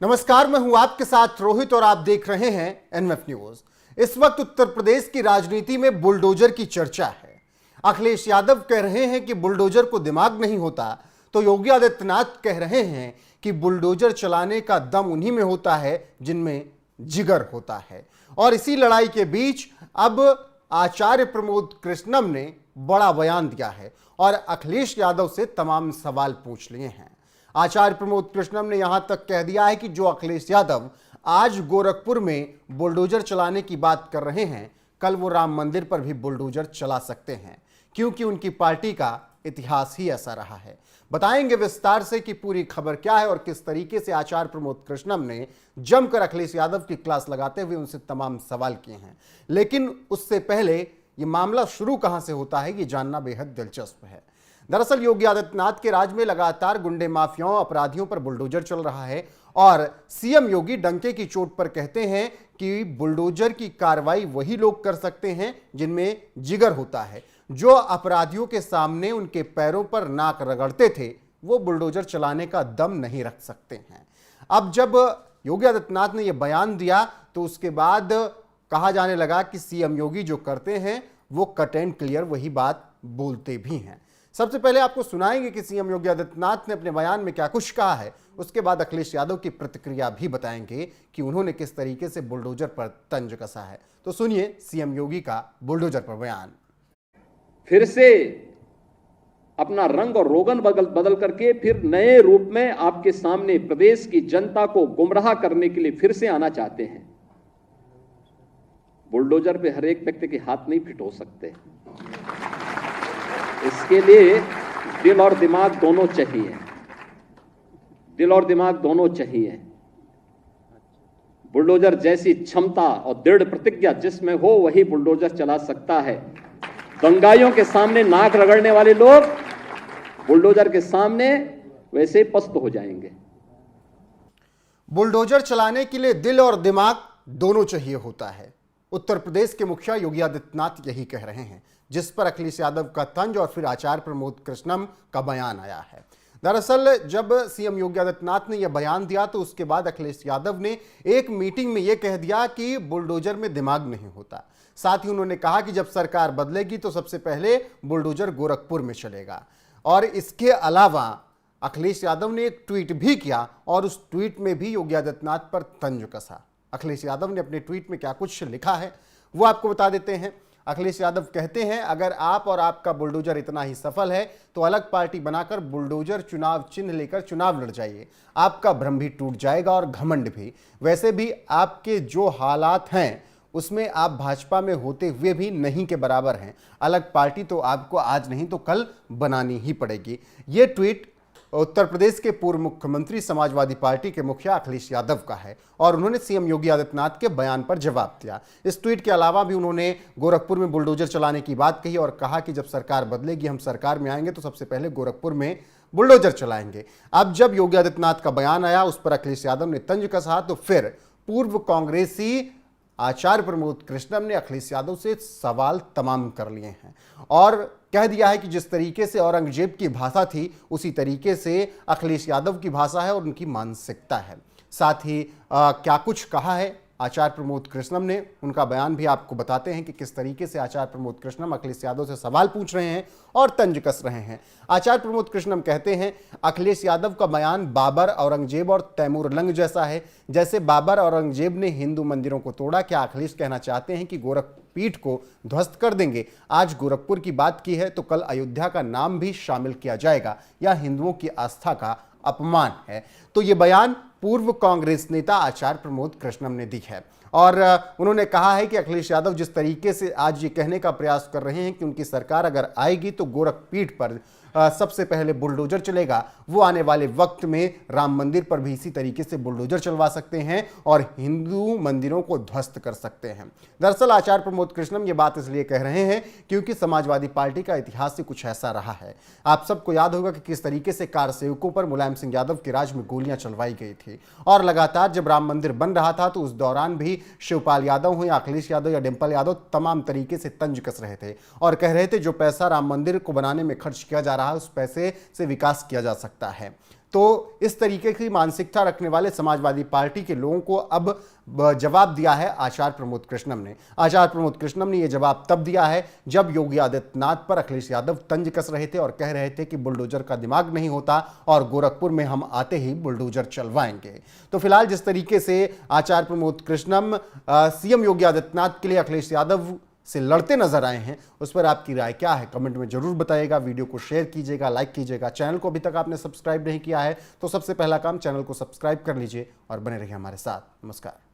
नमस्कार, मैं हूं आपके साथ रोहित और आप देख रहे हैं एनएफ न्यूज। इस वक्त उत्तर प्रदेश की राजनीति में बुलडोजर की चर्चा है। अखिलेश यादव कह रहे हैं कि बुलडोजर को दिमाग नहीं होता, तो योगी आदित्यनाथ कह रहे हैं कि बुलडोजर चलाने का दम उन्हीं में होता है जिनमें जिगर होता है। और इसी लड़ाई के बीच अब आचार्य प्रमोद कृष्णम ने बड़ा बयान दिया है और अखिलेश यादव से तमाम सवाल पूछ लिए हैं। आचार्य प्रमोद कृष्णम ने यहां तक कह दिया है कि जो अखिलेश यादव आज गोरखपुर में बुलडोजर चलाने की बात कर रहे हैं, कल वो राम मंदिर पर भी बुलडोजर चला सकते हैं, क्योंकि उनकी पार्टी का इतिहास ही ऐसा रहा है। बताएंगे विस्तार से कि पूरी खबर क्या है और किस तरीके से आचार्य प्रमोद कृष्णम ने जमकर अखिलेश यादव की क्लास लगाते हुए उनसे तमाम सवाल किए हैं। लेकिन उससे पहले ये मामला शुरू कहां से होता है, ये जानना बेहद दिलचस्प है। दरअसल योगी आदित्यनाथ के राज में लगातार गुंडे माफियाओं अपराधियों पर बुलडोजर चल रहा है और सीएम योगी डंके की चोट पर कहते हैं कि बुलडोजर की कार्रवाई वही लोग कर सकते हैं जिनमें जिगर होता है। जो अपराधियों के सामने उनके पैरों पर नाक रगड़ते थे, वो बुलडोजर चलाने का दम नहीं रख सकते हैं। अब जब योगी आदित्यनाथ ने यह बयान दिया तो उसके बाद कहा जाने लगा कि सीएम योगी जो करते हैं वो कट एंड क्लियर वही बात बोलते भी हैं। सबसे पहले आपको सुनाएंगे कि सीएम योगी आदित्यनाथ ने अपने बयान में क्या कुछ कहा है, उसके बाद अखिलेश यादव की प्रतिक्रिया भी बताएंगे कि उन्होंने किस तरीके से बुलडोजर पर तंज कसा है। तो सुनिए सीएम योगी का बुलडोजर पर बयान। फिर से अपना रंग और रोगन बदल करके फिर नए रूप में आपके सामने प्रदेश की जनता को गुमराह करने के लिए फिर से आना चाहते हैं। बुलडोजर पे हर एक व्यक्ति के हाथ नहीं फिट हो सकते, इसके लिए दिल और दिमाग दोनों चाहिए। दिल और दिमाग दोनों चाहिए। बुलडोजर जैसी क्षमता और दृढ़ प्रतिज्ञा जिसमें हो वही बुलडोजर चला सकता है। दंगाइयों के सामने नाक रगड़ने वाले लोग बुलडोजर के सामने वैसे ही पस्त हो जाएंगे। बुलडोजर चलाने के लिए दिल और दिमाग दोनों चाहिए होता है। उत्तर प्रदेश के मुखिया योगी आदित्यनाथ यही कह रहे हैं, जिस पर अखिलेश यादव का तंज और फिर आचार्य प्रमोद कृष्णम का बयान आया है। दरअसल जब सीएम योगी आदित्यनाथ ने यह बयान दिया तो उसके बाद अखिलेश यादव ने एक मीटिंग में यह कह दिया कि बुलडोजर में दिमाग नहीं होता। साथ ही उन्होंने कहा कि जब सरकार बदलेगी तो सबसे पहले बुलडोजर गोरखपुर में चलेगा। और इसके अलावा अखिलेश यादव ने एक ट्वीट भी किया और उस ट्वीट में भी योगी आदित्यनाथ पर तंज कसा। अखिलेश यादव ने अपने ट्वीट में क्या कुछ लिखा है वो आपको बता देते हैं। अखिलेश यादव कहते हैं, अगर आप और आपका बुलडोजर इतना ही सफल है तो अलग पार्टी बनाकर बुलडोजर चुनाव चिन्ह लेकर चुनाव लड़ जाइए। आपका भ्रम भी टूट जाएगा और घमंड भी। वैसे भी आपके जो हालात हैं उसमें आप भाजपा में होते हुए भी नहीं के बराबर हैं। अलग पार्टी तो आपको आज नहीं तो कल बनानी ही पड़ेगी। ये ट्वीट उत्तर प्रदेश के पूर्व मुख्यमंत्री समाजवादी पार्टी के मुखिया अखिलेश यादव का है और उन्होंने सीएम योगी आदित्यनाथ के बयान पर जवाब दिया। इस ट्वीट के अलावा भी उन्होंने गोरखपुर में बुलडोजर चलाने की बात कही और कहा कि जब सरकार बदलेगी, हम सरकार में आएंगे तो सबसे पहले गोरखपुर में बुलडोजर चलाएंगे। अब जब योगी आदित्यनाथ का बयान आया उस पर अखिलेश यादव ने तंज कसा तो फिर पूर्व कांग्रेसी आचार्य प्रमोद कृष्णम ने अखिलेश यादव से सवाल तमाम कर लिए हैं और कह दिया है कि जिस तरीके से औरंगजेब की भाषा थी उसी तरीके से अखिलेश यादव की भाषा है और उनकी मानसिकता है। साथ ही क्या कुछ कहा है आचार्य प्रमोद कृष्णम ने, उनका बयान भी आपको बताते हैं कि किस तरीके से आचार्य प्रमोद कृष्णम अखिलेश यादव से सवाल पूछ रहे हैं और तंज कस रहे हैं। आचार्य प्रमोद कृष्णम कहते हैं, अखिलेश यादव का बयान बाबर, औरंगजेब और तैमूर लंग जैसा है। जैसे बाबर औरंगजेब ने हिंदू मंदिरों को तोड़ा, क्या अखिलेश कहना चाहते हैं कि गोरखपीठ को ध्वस्त कर देंगे? आज गोरखपुर की बात की है तो कल अयोध्या का नाम भी शामिल किया जाएगा, या हिंदुओं की आस्था का अपमान है। तो ये बयान पूर्व कांग्रेस नेता आचार्य प्रमोद कृष्णम ने दी है और उन्होंने कहा है कि अखिलेश यादव जिस तरीके से आज ये कहने का प्रयास कर रहे हैं कि उनकी सरकार अगर आएगी तो गोरखपीठ पर सबसे पहले बुलडोजर चलेगा, वो आने वाले वक्त में राम मंदिर पर भी इसी तरीके से बुलडोजर चलवा सकते हैं और हिंदू मंदिरों को ध्वस्त कर सकते हैं। दरअसल आचार्य प्रमोद कृष्णम ये बात इसलिए कह रहे हैं क्योंकि समाजवादी पार्टी का इतिहास से कुछ ऐसा रहा है। आप सबको याद होगा कि किस तरीके से कार सेवकों पर मुलायम सिंह यादव के राज में गोलियां चलवाई गई थी और लगातार जब राम मंदिर बन रहा था तो उस दौरान भी शिवपाल यादव हो या अखिलेश यादव या डिंपल यादव तमाम तरीके से तंज कस रहे थे और कह रहे थे जो पैसा राम मंदिर को बनाने में खर्च किया जा रहा है उस पैसे से विकास किया जा सकता है। तो इस तरीके की मानसिकता रखने वाले समाजवादी पार्टी के लोगों को अब जवाब दिया है आचार्य प्रमोद कृष्णम ने। आचार्य प्रमोद कृष्णम ने यह जवाब तब दिया है जब योगी आदित्यनाथ पर अखिलेश यादव तंज कस रहे थे और कह रहे थे कि बुलडोजर का दिमाग नहीं होता और गोरखपुर में हम आते ही बुलडोजर चलवाएंगे। तो फिलहाल जिस तरीके से आचार्य प्रमोद कृष्णम सीएम योगी आदित्यनाथ के लिए अखिलेश यादव से लड़ते नजर आए हैं, उस पर आपकी राय क्या है कमेंट में जरूर बताइएगा। वीडियो को शेयर कीजिएगा, लाइक कीजिएगा। चैनल को अभी तक आपने सब्सक्राइब नहीं किया है तो सबसे पहला काम चैनल को सब्सक्राइब कर लीजिए और बने रहिए हमारे साथ। नमस्कार।